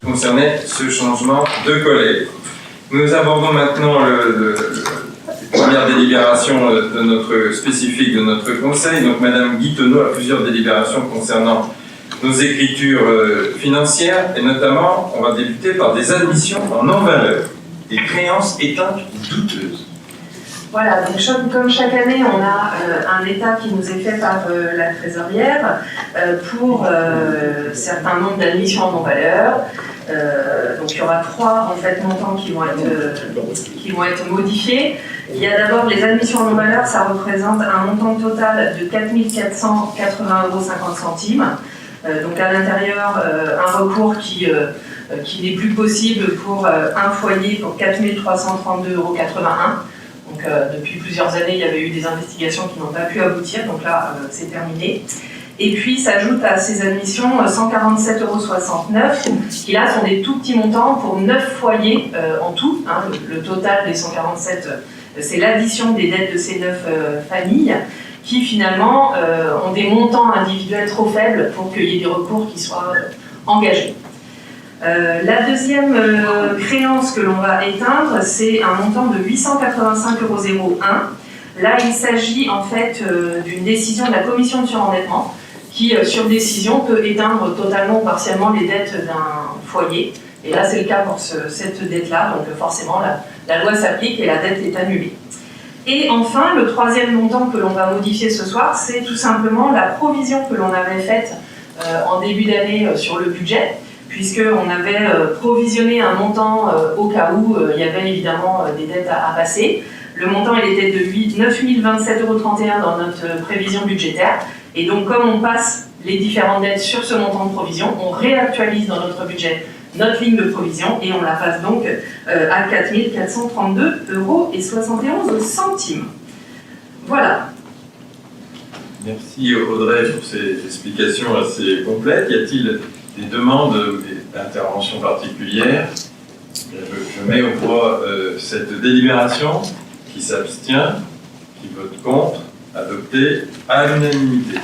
concernait ce changement de collègue. Nous abordons maintenant la première délibération de notre spécifique de notre conseil. Donc Madame Guittenot a plusieurs délibérations concernant nos écritures financières, et notamment, on va débuter par des admissions en non-valeur, des créances éteintes ou douteuses. Voilà, donc comme chaque année, on a un état qui nous est fait par la trésorière pour certains nombres d'admissions en non-valeur. Donc il y aura 3 en fait, montants qui vont être modifiés. Il y a d'abord les admissions en non-valeur, ça représente un montant total de 4 480,50 €. Donc à l'intérieur, un recours qui n'est plus possible pour un foyer pour 4 332,81 €. Donc depuis plusieurs années, il y avait eu des investigations qui n'ont pas pu aboutir, donc là c'est terminé. Et puis s'ajoute à ces admissions 147,69 €, qui là sont des tout petits montants pour 9 foyers en tout. Hein, le total des 147, c'est l'addition des dettes de ces 9 familles, qui finalement ont des montants individuels trop faibles pour qu'il y ait des recours qui soient engagés. La deuxième créance que l'on va éteindre, c'est un montant de 885,01 €. Là, il s'agit en fait d'une décision de la commission de surendettement qui, sur décision, peut éteindre totalement ou partiellement les dettes d'un foyer. Et là, c'est le cas pour cette dette-là, donc forcément, la loi s'applique et la dette est annulée. Et enfin, le troisième montant que l'on va modifier ce soir, c'est tout simplement la provision que l'on avait faite en début d'année sur le budget, puisqu'on avait provisionné un montant au cas où il y avait évidemment des dettes à passer. Le montant il était de 9 027,31 € dans notre prévision budgétaire. Et donc comme on passe les différentes dettes sur ce montant de provision, on réactualise dans notre budget notre ligne de provision et on la passe donc à 4 432,71 €. Voilà. Merci Audrey pour ces explications assez complètes. Y a-t-il des demandes d'intervention particulière? Je mets au voie cette délibération. Qui s'abstient, qui vote contre, adopté à l'unanimité.